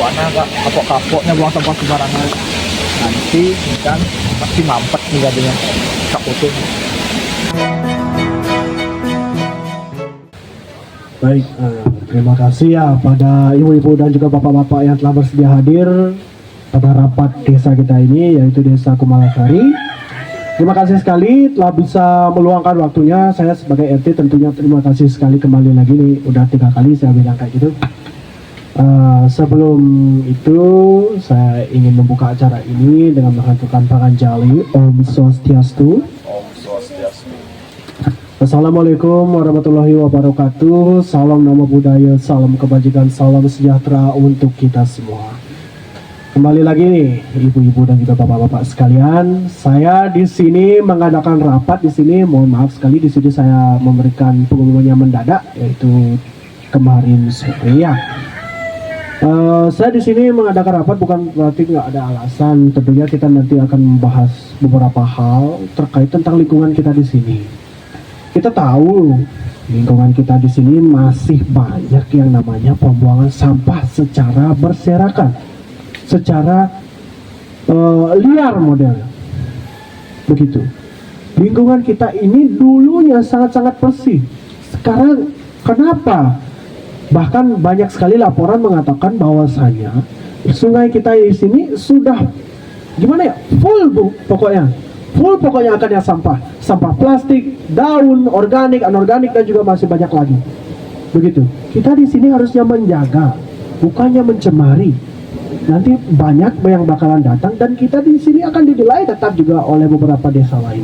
buana gak kapok-kapoknya buang sampah sembarangan. Nanti kan pasti mampet nih jadinya. Kapoknya. Baik, terima kasih ya pada ibu-ibu dan juga bapak-bapak yang telah bersedia hadir pada rapat desa kita ini, yaitu Desa Kumalasari. Terima kasih sekali telah bisa meluangkan waktunya. Saya sebagai RT tentunya terima kasih sekali, kembali lagi nih, udah 3 kali saya bilang kayak gitu. Sebelum itu saya ingin membuka acara ini dengan menghanturkan panganjali Om Swastiastu. Assalamualaikum warahmatullahi wabarakatuh. Salam nama budaya, salam kebajikan, salam sejahtera untuk kita semua. Kembali lagi nih, ibu-ibu dan juga bapak-bapak sekalian. Saya di sini mengadakan rapat di sini. Mohon maaf sekali di sini saya memberikan pengumumannya mendadak, yaitu kemarin sore ya. Saya di sini mengadakan rapat bukan berarti nggak ada alasan. Tentunya kita nanti akan membahas beberapa hal terkait tentang lingkungan kita di sini. Kita tahu lingkungan kita di sini masih banyak yang namanya pembuangan sampah secara berserakan, secara liar model. Begitu. Lingkungan kita ini dulunya sangat-sangat bersih. Sekarang kenapa? Bahkan banyak sekali laporan mengatakan bahwasanya sungai kita di sini sudah gimana ya? Full pokoknya akan yang sampah plastik, daun, organik, anorganik, dan juga masih banyak lagi. Begitu. Kita di sini harusnya menjaga, bukannya mencemari. Nanti banyak yang bakalan datang dan kita di sini akan dinilai tetap juga oleh beberapa desa lain.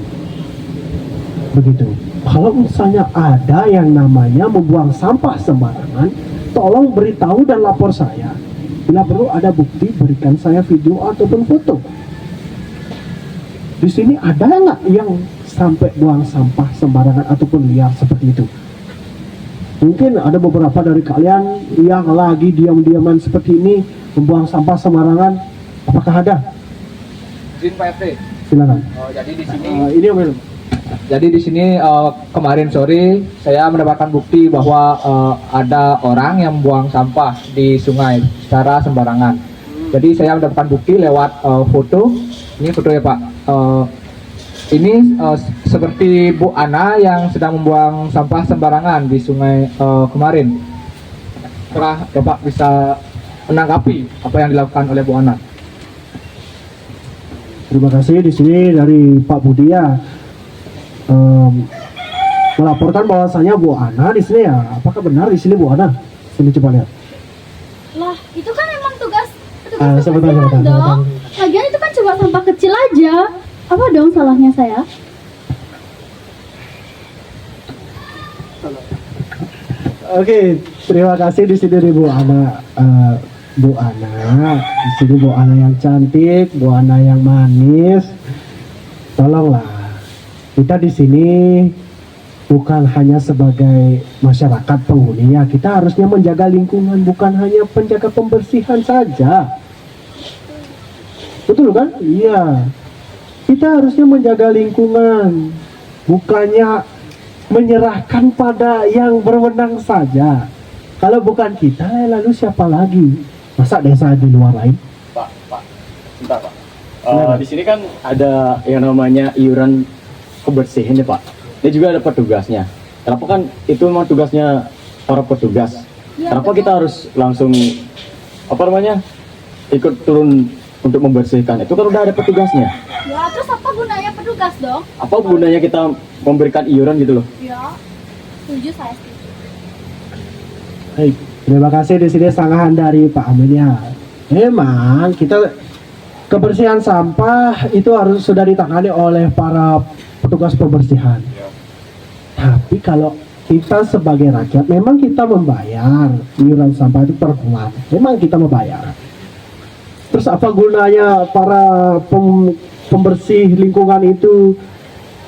Begitu. Kalau misalnya ada yang namanya membuang sampah sembarangan, tolong beritahu dan lapor saya. Bila perlu ada bukti, berikan saya video ataupun foto. Di sini ada nggak yang sampai buang sampah sembarangan ataupun liar seperti itu? Mungkin ada beberapa dari kalian yang lagi diam-diaman seperti ini membuang sampah sembarangan. Apakah ada? Izin Pak RT. Silakan. Jadi di sini Ini Om Ilham. Jadi di sini kemarin sore saya mendapatkan bukti bahwa ada orang yang buang sampah di sungai secara sembarangan. Jadi saya mendapatkan bukti lewat foto. Ini foto ya Pak. Ini seperti Bu Ana yang sedang membuang sampah sembarangan di sungai kemarin. Apakah Bapak bisa menanggapi apa yang dilakukan oleh Bu Ana? Terima kasih. Di sini dari Pak Budi ya. Melaporkan bahwasanya Bu Ana di sini ya. Apakah benar di sini Bu Ana? Sini coba lihat. Lah, itu kan emang tugas sebentar. dong. Lagian itu kan cuma sampah kecil aja. Apa dong salahnya saya? Oke, terima kasih di sini dari Bu Ana. Bu Ana, di sini Bu Ana yang cantik, Bu Ana yang manis. Tolonglah, kita di sini bukan hanya sebagai masyarakat penghuni ya, kita harusnya menjaga lingkungan, bukan hanya penjaga pembersihan saja. Betul kan? Iya. Kita harusnya menjaga lingkungan, bukannya menyerahkan pada yang berwenang saja. Kalau bukan kita, lalu siapa lagi? Masa desa di luar lain? Pak, sebentar Pak. Di sini kan ada yang namanya iuran kebersihan ya Pak. Ini juga ada petugasnya. Kenapa kan itu memang tugasnya para petugas? Ya, Kenapa betul. kita harus langsung ikut turun untuk membersihkan? Itu kan udah ada petugasnya. Ya, terus apa gunanya petugas dong? Apa gunanya kita memberikan iuran gitu loh? Ya, setuju saya setuju. Baik, terima kasih di sini sanggahan dari Pak Amin ya. Memang kita kebersihan sampah itu harus sudah ditangani oleh para petugas pembersihan. Tapi kalau kita sebagai rakyat, memang kita membayar iuran sampah itu per bulan. Memang kita membayar. Terus apa gunanya para pembersih lingkungan itu?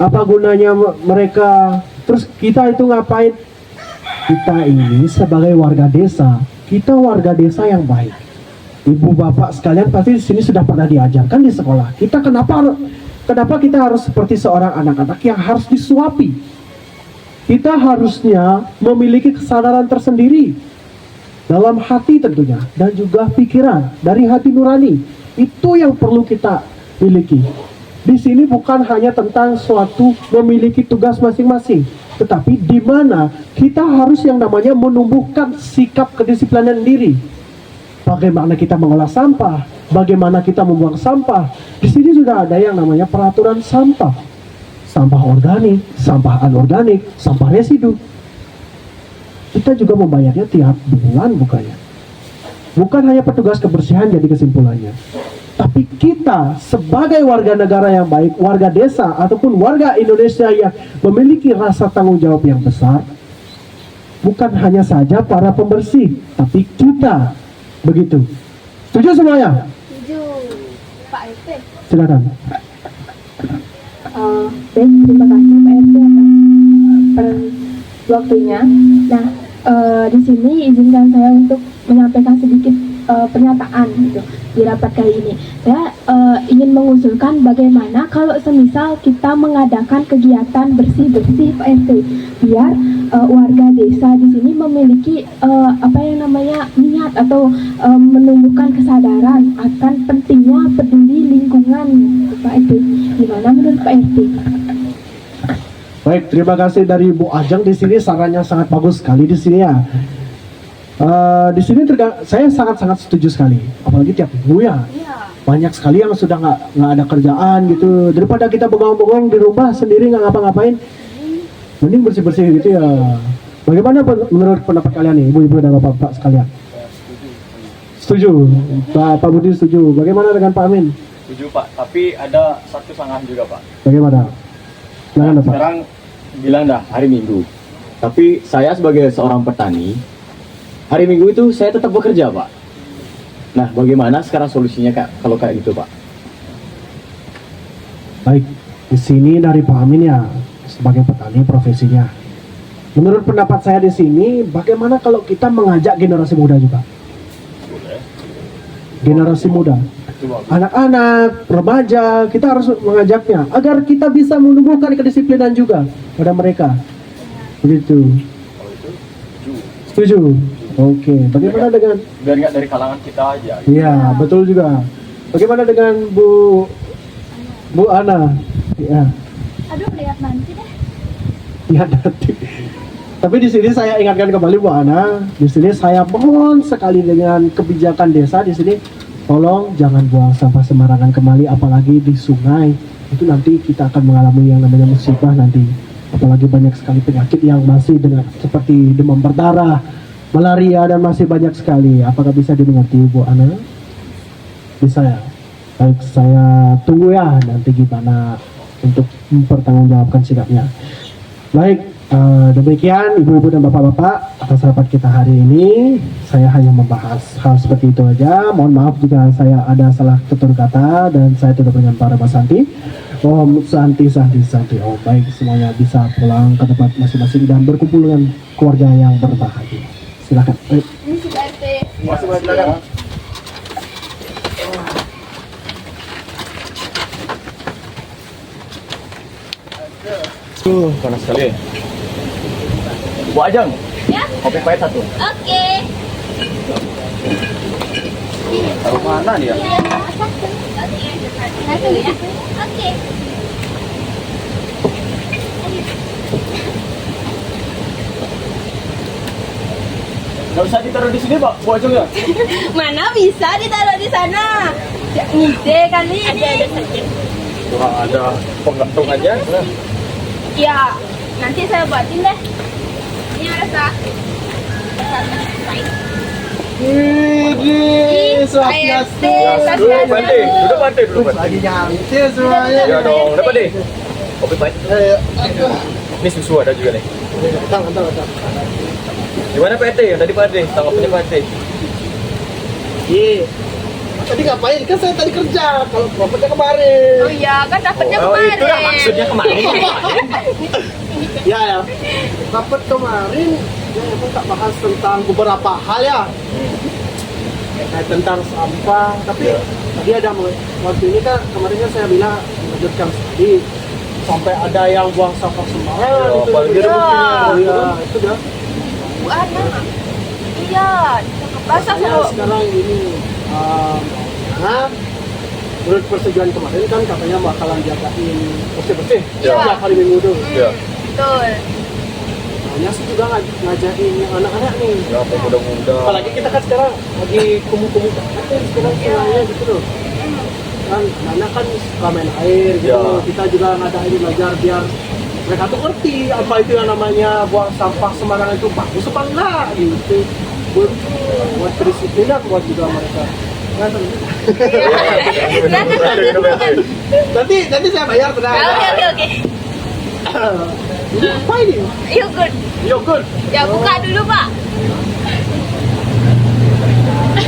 Apa gunanya mereka? Terus kita itu ngapain? Kita ini sebagai warga desa, kita warga desa yang baik. Ibu bapak sekalian pasti di sini sudah pernah diajarkan di sekolah. Kita kenapa kita harus seperti seorang anak-anak yang harus disuapi? Kita harusnya memiliki kesadaran tersendiri. dalam hati tentunya, dan juga pikiran dari hati nurani. Itu yang perlu kita miliki. Di sini bukan hanya tentang suatu memiliki tugas masing-masing, tetapi di mana kita harus yang namanya menumbuhkan sikap kedisiplinan diri. Bagaimana kita mengolah sampah, bagaimana kita membuang sampah. Di sini sudah ada yang namanya peraturan sampah. Sampah organik, sampah anorganik, sampah residu. Kita juga membayarnya tiap bulan bukannya. Bukan hanya petugas kebersihan jadi kesimpulannya. Tapi kita sebagai warga negara yang baik, warga desa ataupun warga Indonesia yang memiliki rasa tanggung jawab yang besar, bukan hanya saja para pembersih, tapi kita. Begitu. Setuju semuanya? Setuju. Pak RT. Silakan. Baik, terima kasih Pak RT atas waktunya. Nah, di sini izinkan saya untuk menyampaikan sedikit pernyataan gitu di rapat kali ini. Saya ingin mengusulkan bagaimana kalau semisal kita mengadakan kegiatan bersih-bersih Pak RT, biar warga desa di sini memiliki apa yang namanya niat atau menumbuhkan kesadaran akan pentingnya peduli lingkungan Pak RT. Gimana menurut Pak RT? Baik, terima kasih dari Bu Ajeng di sini, sarannya sangat bagus sekali di sini ya. Di sini saya sangat-sangat setuju sekali, apalagi tiap minggu ya. Banyak sekali yang sudah nggak ada kerjaan gitu, daripada kita bengong-bengong di rumah sendiri nggak ngapa-ngapain, mending bersih-bersih gitu ya. Bagaimana menurut pendapat kalian nih, ibu-ibu dan bapak-bapak sekalian? Setuju, Pak Budi setuju. Bagaimana dengan Pak Amin? Setuju Pak, tapi ada satu sanggahan juga Pak. Bagaimana? Silakan Pak. Sekarang bilang dah hari Minggu, tapi saya sebagai seorang petani, hari Minggu itu saya tetap bekerja Pak. Nah, bagaimana sekarang solusinya Kak kalau kayak gitu Pak? Baik, di sini dari Pak Amin ya, sebagai petani profesinya. Menurut pendapat saya di sini, bagaimana kalau kita mengajak generasi muda juga? Generasi muda, anak-anak, remaja, kita harus mengajaknya agar kita bisa menumbuhkan kedisiplinan juga pada mereka. Begitu. Setuju? Oke. Bagaimana dengan? Biar nggak dari kalangan kita aja. Iya, betul juga. Bagaimana dengan Bu Ana? Ya. Aduh, lihat nanti deh. Ya nanti. Tapi di sini saya ingatkan kembali Bu Ana, di sini saya mohon sekali dengan kebijakan desa di sini, tolong jangan buang sampah sembarangan kembali, apalagi di sungai. Itu nanti kita akan mengalami yang namanya musibah nanti. Apalagi banyak sekali penyakit yang masih dengan seperti demam berdarah, malaria dan masih banyak sekali. Apakah bisa dimengerti Bu Ana? Bisa ya? Baik, saya tunggu ya nanti gimana untuk mempertanggungjawabkan sikapnya. Baik, demikian ibu-ibu dan bapak-bapak atas rapat kita hari ini. Saya hanya membahas hal seperti itu aja. Mohon maaf jika saya ada salah tutur kata dan saya tidak dengan para Mas Santi. Om Santi. Oh baik, semuanya bisa pulang ke tempat masing-masing dan berkumpul dengan keluarga yang berbahagia. Silakan. Ini si Pak RT. Masih silakan. Panas sekali. Bu Ajeng, Ya. kopi pahit satu. Oke. Taruh mana dia? Iya, satu. Satu ya. Oke. Gak usah ditaruh di sini Pak, Bu Ajeng ya? Mana bisa ditaruh di sana? Ngide kali ini. Kurang ada penggantung aja. Ya, nanti saya buatin deh. Ini ada Kak. Ini Duduk Pante. lagi nyantir semuanya. Ya dong, dapat deh. Kopi pahit. Ini susu ada juga nih. Entah. Gimana Pak RT? Yang tadi Pak RT, tanggapannya Pak RT. Iya. Tadi ngapain? Kan saya tadi kerja. Kalau bapaknya kemarin. Oh iya, kan dapetnya Oh, kemarin. itu lah maksudnya kemarin. Ya. Dapat kemarin. Ya, emang tak bahas tentang beberapa hal ya. Kayak tentang sampah. Tapi tadi ada waktu ini kan kemarin kan saya bilang melanjutkan tadi sampai ada yang buang sampah sembarangan. Oh, itu apalagi ada ya. buktinya. Iya, itu dah. Bu Ana. Iya, Basah saya semua. sekarang ini nah menurut persetujuan kemarin kan katanya bakalan jagain bersih-bersih Iya. setiap hari Minggu tuh. Ya. Betul. Nah, sih juga ngajakin anak-anak nih. Ya, pemuda-pemuda. Apalagi kita kan sekarang lagi kumu-kumu kan sekarang semuanya gitu loh. Kan anak kan suka main air gitu. Ya. Kita juga ngadain belajar biar mereka tuh ngerti apa itu yang namanya buang sampah sembarangan itu bagus apa enggak gitu. Buat kedisiplinan buat juga mereka. Kan, nanti saya bayar tenang. Oke. Ini apa ini? Yogurt. Yogurt. Ya buka dulu Pak.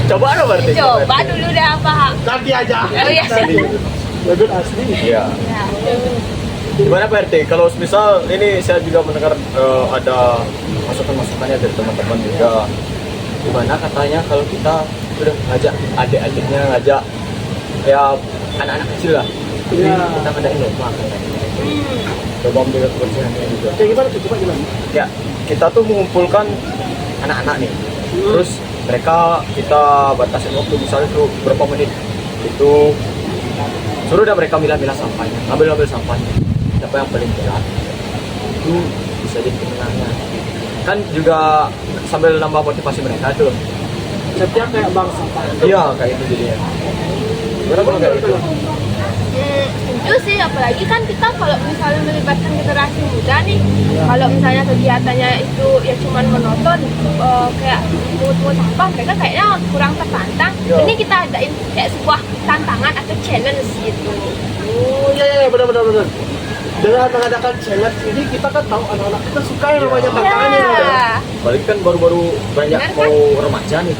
Coba ada berarti. Coba dulu deh Pak. Nanti aja. Oh iya. Nanti. Yogurt asli. Iya. Ya. Gimana Pak RT? Kalau misal ini saya juga mendengar ada masukan-masukannya dari teman-teman juga. Gimana katanya kalau kita udah ngajak adik-adiknya, ngajak ya anak-anak kecil lah. Jadi Iya. kita ngadain lomba katanya. Coba menjaga kebersihan juga. Kayak gimana tuh? Coba gimana? Ya, kita tuh mengumpulkan anak-anak nih. Terus mereka kita batasin waktu misalnya tuh berapa menit. Itu suruh dah mereka milah-milah sampahnya, ngambil sampahnya. Siapa yang paling berat itu bisa jadi pemenangnya. Kan juga sambil nambah motivasi mereka tuh. Setiap kayak bang sampah. Iya, kayak itu jadinya. Gimana kalau kayak itu? Setuju sih, apalagi kan kita kalau misalnya melibatkan generasi muda nih, kalau misalnya kegiatannya itu ya cuman monoton, kayak mungut-mungut sampah, mereka kayaknya kurang tertantang. Iya. Ini kita adain kayak sebuah tantangan atau challenge gitu. Oh iya benar. Dengan mengadakan challenge ini kita kan tahu anak-anak kita suka yang namanya tantangannya. Ya. Balik kan baru-baru banyak Benar kan? mau remaja nih.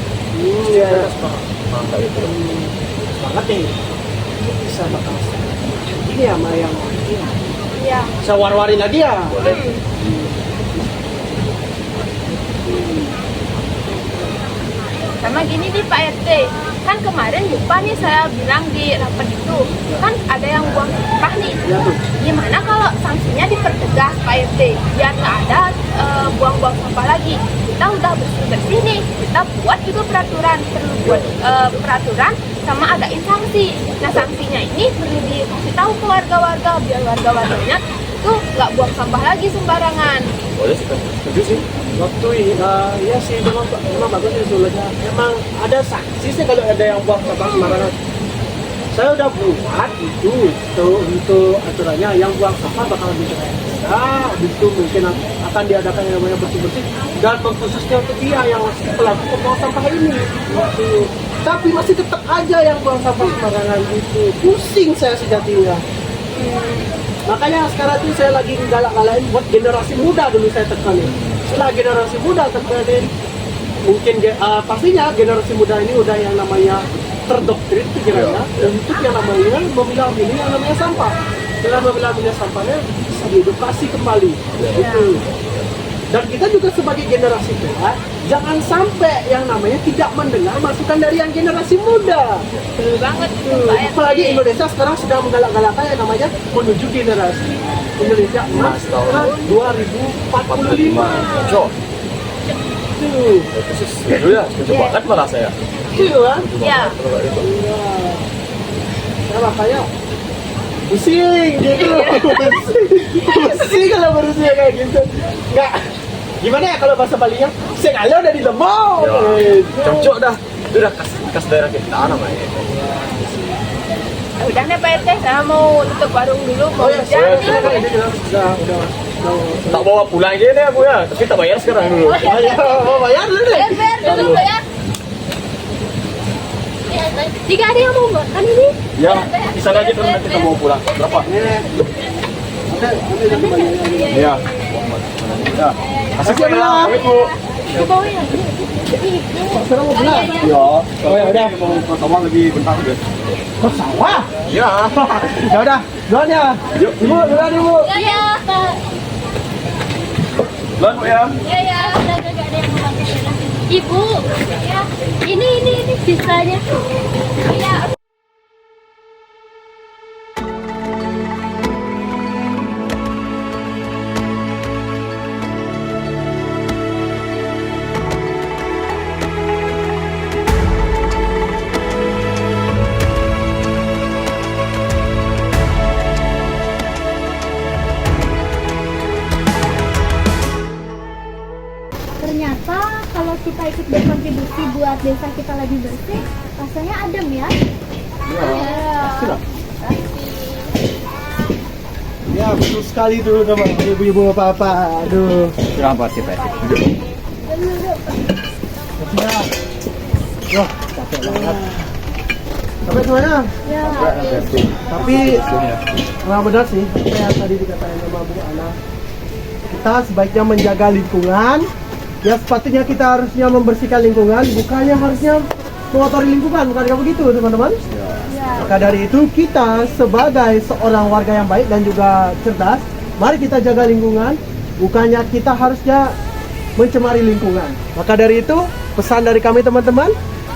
Iya. Kayak itu. Banget nih. Ini bisa bakal ini ya sama yang ini. Iya. Saya war-warin lagi ya. Boleh. Sama gini nih Pak RT, kan kemarin lupa nih saya bilang di rapat itu, kan ada yang buang sampah nih. Ya tuh. Gimana kalau sanksinya dipertegas Pak RT, biar nggak ada buang-buang sampah lagi. Kita udah bersih-bersih nih, kita buat juga peraturan, perlu buat peraturan sama adain sanksi. Nah sanksinya ini perlu dikasih tahu ke warga-warga, biar warga-warganya tuh nggak buang sampah lagi sembarangan. Boleh sih, setuju sih. Waktu ya sih memang bagus sih usulnya. Memang ada sanksi sih kalau ada yang buang sampah sembarangan. Saya udah buat itu untuk aturannya yang buang sampah bakal diperiksa, itu mungkin akan diadakan yang namanya bersih-bersih dan khususnya untuk dia yang pelaku pembuang sampah ini. Gitu. Tapi masih tetap aja yang buang sampah sembarangan itu. Pusing saya sejatinya. Makanya sekarang tuh saya lagi galak-galakin buat generasi muda dulu saya tekanin. Setelah generasi muda tekanin, mungkin pastinya generasi muda ini udah yang namanya terdoktrin pikirannya untuk yang namanya memilah-milih yang namanya sampah. Setelah memilah-milih sampahnya bisa diedukasi kembali. Gitu. Dan kita juga sebagai generasi tua jangan sampai yang namanya tidak mendengar masukan dari yang generasi muda. Betul banget tuh Pak RT. Apalagi Indonesia sekarang sedang menggalak-galakkan yang namanya menuju generasi Indonesia emas tahun 2045. Cok. Tuh, Itu sih setuju ya, setuju Iya. banget malah saya. gitu kan? Ya. Kalau kayak itu. Iya. Nah, makanya pusing gitu. Pusing kalau berusia kayak gitu. Enggak. Gimana ya kalau bahasa Balinya? Segala udah di lembong. Ya, cocok dah. Itu udah kas daerah kita namanya. Udah deh Pak RT, saya mau tutup warung dulu, mau Oh ya, jalan. silakan ini udah. Tak bawa pulang aja deh aku ya, tapi tak bayar sekarang dulu. Mau bayar dulu deh. Bayar dulu ya. Jika ada yang mau makan ini, Ya, di sana aja terus nanti kita mau pulang. Berapa? Iya. Ya. Asik ya, pamit Bu. di bawah ya. Sekarang mau pulang. Iya. Oh ya udah, mau pertama lagi bentar deh. Kok sawah? Iya. Ya udah, duluan ya. Yuk, Ibu, duluan ibu. Ya. Lan Bu ya. Ya. Udah gak ada yang mau makan. Ibu, ya. Ini sisanya. Ya. kita ikut berkontribusi buat desa kita lebih bersih, rasanya adem ya. Pastilah. Ya betul sekali tuh teman ibu-ibu bapak-bapak. Aduh. Silakan Pak Cip. Ya. Wah, capek banget. Sampai semuanya. Ya. Tapi memang benar sih apa yang tadi dikatakan sama Bu Ana. Kita sebaiknya menjaga lingkungan. Ya sepatutnya kita harusnya membersihkan lingkungan, bukannya harusnya mengotori lingkungan, bukan kayak begitu teman-teman. Maka dari itu kita sebagai seorang warga yang baik dan juga cerdas, mari kita jaga lingkungan, bukannya kita harusnya mencemari lingkungan. Maka dari itu pesan dari kami teman-teman,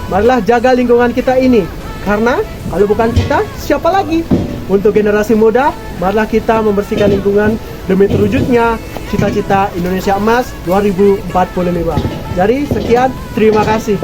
marilah jaga lingkungan kita ini. Karena kalau bukan kita, siapa lagi? Untuk generasi muda, marilah kita membersihkan lingkungan demi terwujudnya cita-cita Indonesia Emas 2045. Jadi sekian, terima kasih.